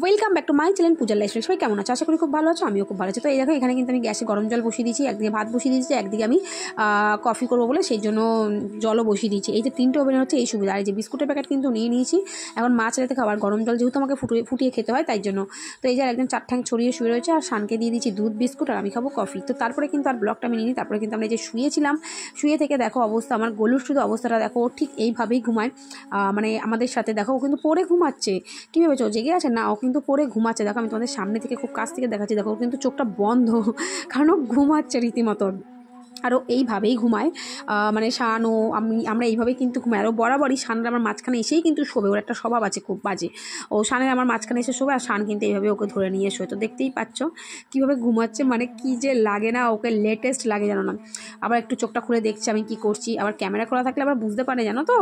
Welcome back to my channel পূজার lifestyle. সবাই কেমন আছে? আশা করি খুব ভালো আছো, আমিও খুব ভালো আছি। তো এই দেখো এখানে কিন্তু আমি গ্যাসে গরম জল বসিয়ে দিয়েছি, একদিকে ভাত বসিয়ে দিয়েছি, একদিকে আমি কফি করবো বলে সেই জন্য জলও বসিয়ে দিয়েছি। এই যে তিনটে ওভেন হচ্ছে এই সুবিধা। আর এই যে বিস্কুটের প্যাকেট কিন্তু নিয়ে নিয়েছি, এখন মাছ রেতে খাবার গরম জল যেহেতু আমাকে ফুটিয়ে খেতে হয় তাই জন্য। তো এই যে একদম চার ঠ্যাং ছড়িয়ে শুয়ে রয়েছে, আর শানকে দিয়ে দিয়েছি দুধ বিস্কুট, আর আমি খাবো কফি। তো তারপরে কিন্তু আর ব্লগটা আমি নিই। তারপরে কিন্তু আমরা এই যে শুয়েছিলাম, শুয়ে থেকে দেখো অবস্থা আমার গোলুর, শুধু অবস্থাটা দেখো, ও ঠিক এইভাবেই ঘুমায়, মানে আমাদের সাথে দেখো ও কিন্তু পড়ে ঘুমাচ্ছে। কী ভেবেছো জেগে আছে? না, ও কিন্তু পড়ে ঘুমাচ্ছে। দেখো আমি তোমাদের সামনে থেকে খুব কাছ থেকে দেখাচ্ছি, দেখো কিন্তু চোখটা বন্ধ, কারণ ও ঘুমাচ্ছে রীতিমতো। আরও এইভাবেই ঘুমায়, মানে শান ও আমরা এইভাবেই কিন্তু ঘুমাই। আরও বরাবরই শানের আমার মাঝখানে এসেই কিন্তু শোবে, ওর একটা স্বভাব আছে খুব বাজে, ও শানের আমার মাঝখানে এসে শোবে, আর শান কিন্তু এইভাবে ওকে ধরে নিয়ে শোয়। তো দেখতেই পাচ্ছ কীভাবে ঘুমাচ্ছে, মানে কী যে লাগে না ওকে, লেটেস্ট লাগে জানো না। আবার একটু চোখটা খুলে দেখছি আমি কি করছি, আবার ক্যামেরা খোলা থাকলে আবার বুঝতে পারে জানো তো,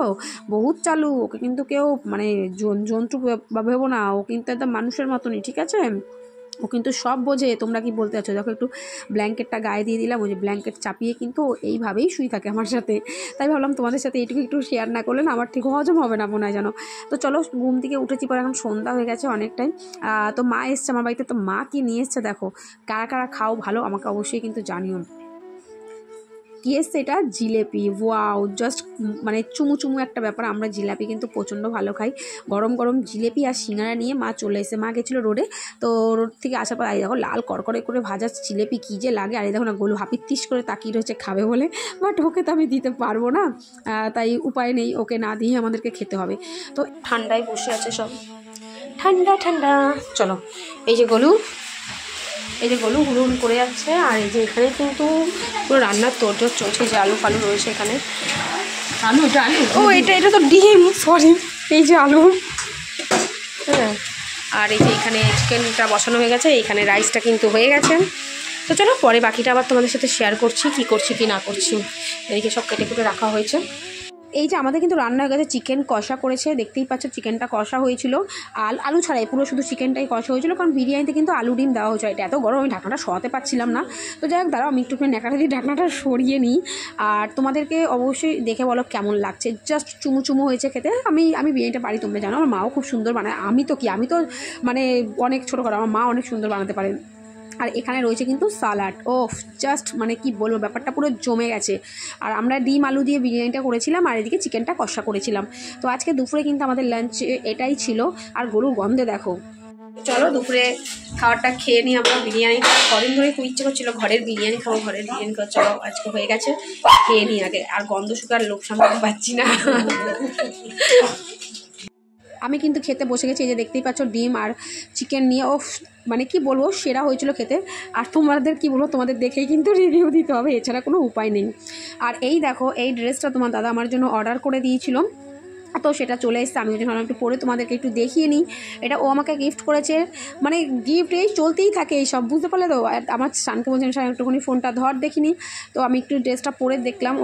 বহুত চালু। ওকে কিন্তু কেউ মানে জন্তু ভেবো না, ও কিন্তু একদম মানুষের মতনই, ঠিক আছে? ও কিন্তু সব বোঝে। তোমরা কি বলতে চাচ্ছো? দেখো একটু ব্ল্যাঙ্কেটটা গায়ে দিয়ে দিলাম, ওই যে ব্ল্যাঙ্কেট চাপিয়ে কিন্তু এইভাবেই শুই থাকে আমার সাথে। তাই ভাবলাম তোমাদের সাথে এইটুকু একটু শেয়ার না করলে না আমার ঠিক হজম হবে না মনে হয় জানো। তো চলো, ঘুম থেকে উঠেছি, পরে এখন সন্ধ্যা হয়ে গেছে অনেক টাইম। তো মা এসছে আমার বাড়িতে, তো মা কি নিয়ে এসছে দেখো। কারা কারা খাও ভালো আমাকে অবশ্যই কিন্তু জানিও। কী এসছে এটা? জিলেপি। ওয়াও, জাস্ট মানে চুমু চুমু একটা ব্যাপার। আমরা জিলাপি কিন্তু প্রচণ্ড ভালো খাই। গরম গরম জিলেপি আর সিঙ্গারা নিয়ে মা চলে এসে, মা গেছিলো রোডে, তো রোড থেকে আসার পর এই দেখো লাল কড়কড়ে করে ভাজা জিলেপি কী যে লাগে। আর এই দেখো না, গোলু হাপিত্তিস করে তাকিয়ে রয়েছে খাবে বলে, বাট ওকে তো আমি দিতে পারবো না, তাই উপায় নেই, ওকে না দিয়ে আমাদেরকে খেতে হবে। তো ঠান্ডায় বসে আছে সব, ঠান্ডা ঠান্ডা। চলো, এই যে গোলু হুড়ুন করে যাচ্ছে। আর এই যে এখানে কিন্তু পুরো রান্নার তোড়জোড় চলছে, যে আলু ফালু রয়েছে এখানে। আলু ও এটা তো ডিম, সরি, এই যে আলু। হ্যাঁ, আর এই যে এখানে চিকেনটা বসানো হয়ে গেছে, এখানে রাইসটা কিন্তু হয়ে গেছে। তো চলো পরে বাকিটা আবার তোমাদের সাথে শেয়ার করছি, কি করছি কি না করছি। এদিকে সব কেটে কুটে রাখা হয়েছে। এই যে আমাদের কিন্তু রান্না হয়ে গেছে, চিকেন কষা করেছে, দেখতেই পাচ্ছ চিকেনটা কষা হয়েছিল, আলু ছাড়াই পুরো শুধু চিকেনটাই কষা হয়েছিল, কারণ বিরিয়ানিতে কিন্তু আলু ডিম দেওয়া হয়েছিল। এটা এত গরম আমি ঢাকনাটা সরাতে পারছিলাম না। তো যাই হোক, দাঁড়াও আমি একটুখানি ন্যাকড়া দিয়ে ঢাকনাটা সরিয়ে নিই, আর তোমাদেরকে অবশ্যই দেখে বলো কেমন লাগছে। জাস্ট চুমু চুমু হয়েছে খেতে। আমি বিরিয়ানিটা পারি, তোমরা জানো, আমার মাও খুব সুন্দর বানায়। আমি তো মানে অনেক ছোটো করে, আমার মা অনেক সুন্দর বানাতে পারে। আর এখানে রয়েছে কিন্তু সালাড। ওফ, জাস্ট মানে কি বলবো, ব্যাপারটা পুরো জমে গেছে। আর আমরা ডিম আলু দিয়ে বিরিয়ানিটা করেছিলাম, আর এদিকে চিকেনটা কষা করেছিলাম। তো আজকে দুপুরে কিন্তু আমাদের লাঞ্চে এটাই ছিল। আর গরুর গন্ধে দেখো। চলো দুপুরে খাবারটা খেয়ে নিই আমরা। বিরিয়ানিটা কদিন ধরে খুব ইচ্ছে করছিল, ঘরের বিরিয়ানি খাবো, ঘরের বিরিয়ানি খাবো। চলো আজকে হয়ে গেছে, খেয়ে নিই আগে। আর গন্ধ শুকার লোক সামলাতে পারছি না। আমি কিন্তু খেতে বসে গেছি, এই যে দেখতেই পাচ্ছ ডিম আর চিকেন নিয়ে। ও মানে কি বলবো, সেরা হয়েছিল খেতে। আর তোমাদের কি বলবো, তোমাদের দেখেই কিন্তু রিভিউ দিতে হবে, এছাড়া কোনো উপায় নেই। আর এই দেখো, এই ড্রেসটা তোমার দাদা আমার জন্য অর্ডার করে দিয়েছিল, তো সেটা চলে এসছে। আমি যখন একটু পরে তোমাদেরকে একটু দেখিয়ে নিই। এটা ও আমাকে গিফট করেছে, মানে গিফট এই চলতেই থাকে এই সব, বুঝতে পারলে তো। আমার শানকে বলছেন শান একটুখানি ফোনটা ধর দেখিনি, তো আমি একটু ড্রেসটা পরে দেখলাম।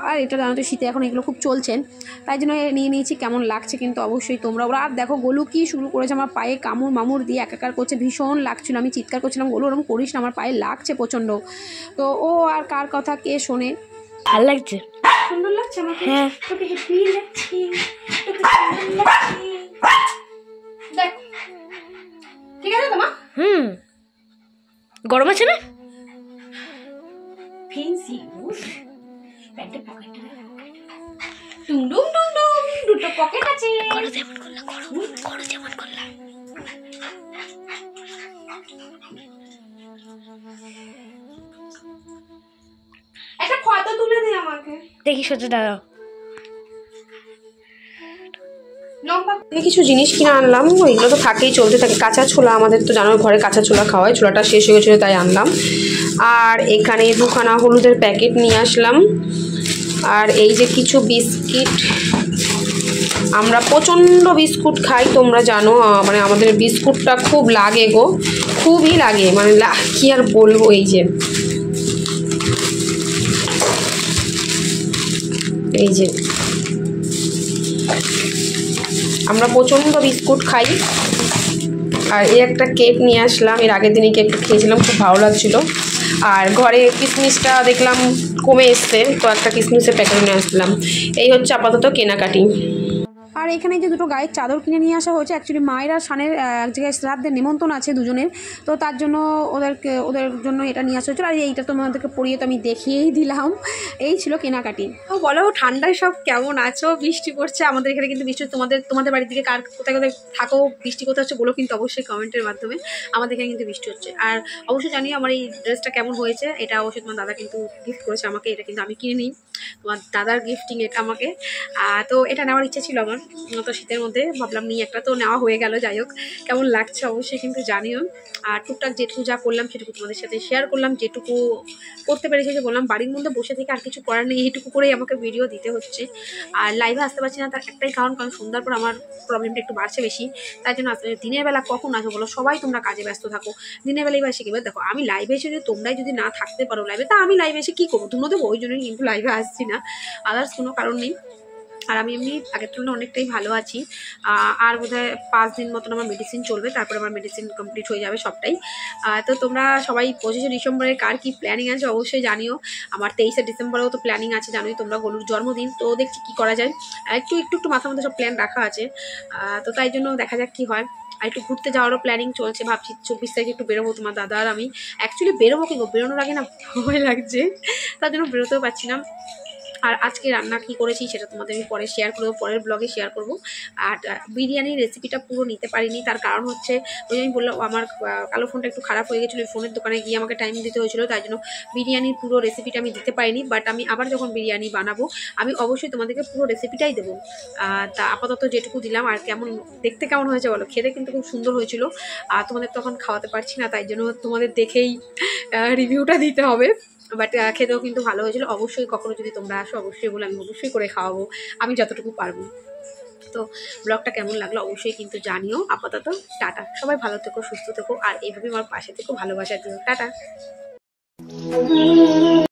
আর এটা জানো তো শীতে এখন এগুলো খুব চলছেন, তাই জন্য নিয়ে নিয়েছি। কেমন লাগছে কিন্তু অবশ্যই তোমরা। ওরা আর দেখো গোলু কি শুরু করেছে, আমার পায়ে কামড় মামুর দিয়ে একাকার করছে, ভীষণ লাগছিল। আমি চিৎকার করছিলাম, গোলু ওরকম করিস না, আমার পায়ে লাগছে প্রচণ্ড। তো ও আর কার কথা কে শোনে। ভালো লাগছে, সুন্দর লাগছে আমাকে। হ্যাঁ, তোকে হেভি লাগছে, তোকে সুন্দর লাগছে। দেখ, ঠিক আছে তোমা? গরম আছে না? ফেন্সি প্যান্টের পকেটে টুং টুং টুং টুং, দুটো পকেট আছে। করো যেমন করলা, করো যেমন করলা। একটা ফটো তুলে দে আমাকে, দেখি সোজা দাঁড়াও। কিছু জিনিস কিনে আনলাম, ওইগুলো তো থাকেই, চলতে থাকে। কাঁচা ছোলা, আমাদের তো জানো ঘরে কাঁচা ছোলা খাওয়ায়, ছোলাটা শেষ হয়ে গেছিলো তাই আনলাম। আর এখানে দুখানা হলুদের প্যাকেট নিয়ে আসলাম। আর এই যে কিছু বিস্কিট, আমরা প্রচণ্ড বিস্কুট খাই তোমরা জানো, মানে আমাদের বিস্কুটটা খুব লাগে গো, খুবই লাগে, মানে কি আর বলবো। এই যে আমরা প্রচণ্ড বিস্কুট খাই। আর এই একটা কেক নিয়ে আসলাম, এর আগের দিনই কেকটা খেয়েছিলাম, খুব ভালো লাগছিল। আর ঘরে কিশমিশটা দেখলাম কমে এসছে, তো একটা কিশমিশের প্যাকেট নিয়ে আসলাম। এই হচ্ছে আপাতত কেনাকাটি। আর এখানে যে দুটো গায়ের চাদর কিনে নিয়ে আসা হয়েছে, অ্যাকচুয়ালি মায়ের আর শানের এক জায়গায় শ্রাদ্ধের নিমন্ত্রণ আছে দুজনের, তো তার জন্য ওদের জন্য এটা নিয়ে আসা হয়েছিল। আর এইটা তোমাদেরকে পরিয়ে তো আমি দেখিয়েই দিলাম। এই ছিল কেনাকাটি। তো বলো ঠান্ডায় সব কেমন আছো? বৃষ্টি পড়ছে আমাদের এখানে, কিন্তু বৃষ্টি তোমাদের বাড়ির দিকে কোথায় কোথায় থাকো, বৃষ্টি কোথায় হচ্ছে বলো কিন্তু অবশ্যই কমেন্টের মাধ্যমে। আমাদের এখানে কিন্তু বৃষ্টি হচ্ছে। আর অবশ্যই জানি আমার এই ড্রেসটা কেমন হয়েছে। এটা অবশ্যই তোমার দাদা কিন্তু গিফট করেছে আমাকে, এটা কিন্তু আমি কিনে নিই, তোমার দাদার গিফটিং এটা আমাকে। তো এটা নেওয়ার ইচ্ছে ছিল আমার, তো শীতের মধ্যে ভাবলাম নিয়ে একটা, তো নেওয়া হয়ে গেল। যাই হোক, কেমন লাগছে অবশ্যই কিন্তু জানিও। আর টুকটাক যেটুকু যা করলাম সেটুকু তোমাদের সাথে শেয়ার করলাম, যেটুকু করতে পেরেছি। যে বললাম বাড়ির মধ্যে বসে থেকে আর কিছু করার নেই, এইটুকু করেই আমাকে ভিডিও দিতে হচ্ছে। আর লাইভে আসতে পারছি না তার একটাই কারণ সন্ধ্যার পর আমার প্রবলেমটা একটু বাড়ছে বেশি, তাই জন্য আসলে দিনের বেলা কখন আসো বলো, সবাই তোমরা কাজে ব্যস্ত থাকো, দিনের বেলায় বা এসে কী দেখো আমি লাইভে এসে যদি তোমরাই যদি না থাকতে পারো লাইভে, তা আমি লাইভে এসে কী করবো, তোমরা দেবো, ওই জন্যই কিন্তু লাইভে আসছি না, আদার্স কোনো কারণ নেই। আর আমি এমনি আগের তুলনায় অনেকটাই ভালো আছি। আর বোধহয় 5 দিন মতন আমার মেডিসিন চলবে, তারপরে আমার মেডিসিন কমপ্লিট হয়ে যাবে সবটাই। তো তোমরা সবাই 25শে ডিসেম্বরে কার কী প্ল্যানিং আছে অবশ্যই জানিও। আমার 23শে ডিসেম্বরেও তো প্ল্যানিং আছে, জানোই তোমরা, গলুর জন্মদিন, তো দেখছি কী করা যায়। একটু মাথার মধ্যে সব প্ল্যান রাখা আছে, তো তাই জন্য দেখা যাক কী হয়। আর একটু ঘুরতে যাওয়ারও প্ল্যানিং চলছে, ভাবছি 24 তারিখে একটু বেরোবো তোমার দাদা আর আমি। অ্যাকচুয়ালি বেরোবো কি গো, বেরোনোর আগে না ভয় লাগছে, তার জন্য বেরোতেও পারছি না। আর আজকে রান্না কী করেছি সেটা তোমাদের আমি পরে শেয়ার করবো, পরের ব্লগে শেয়ার করব। আর বিরিয়ানির রেসিপিটা পুরো নিতে পারিনি, তার কারণ হচ্ছে ওই আমি বললাম আমার কালো ফোনটা একটু খারাপ হয়ে গেছিলো, ওই ফোনের দোকানে গিয়ে আমাকে টাইম দিতে হয়েছিলো, তাই জন্য বিরিয়ানির পুরো রেসিপিটা আমি দিতে পারিনি। বাট আমি আবার যখন বিরিয়ানি বানাবো আমি অবশ্যই তোমাদেরকে পুরো রেসিপিটাই দেবো। তা আপাতত যেটুকু দিলাম। আর দেখতে কেমন হয়েছে বলো, খেতে কিন্তু খুব সুন্দর হয়েছিল। আর তোমাদের তখন খাওয়াতে পারছি না, তাই জন্য তোমাদের দেখেই রিভিউটা দিতে হবে। বাট খেতেও কিন্তু ভালো হয়েছিল। অবশ্যই কখনো যদি তোমরা আসো অবশ্যই বলে, আমি অবশ্যই করে খাওয়াবো আমি যতটুকু পারবো। তো ব্লগটা কেমন লাগলো অবশ্যই কিন্তু জানিও। আপাতত টাটা, সবাই ভালো থেকো, সুস্থ থেকো, আর এইভাবে আমার পাশে থেকো, ভালোবাসা দিও, টাটা।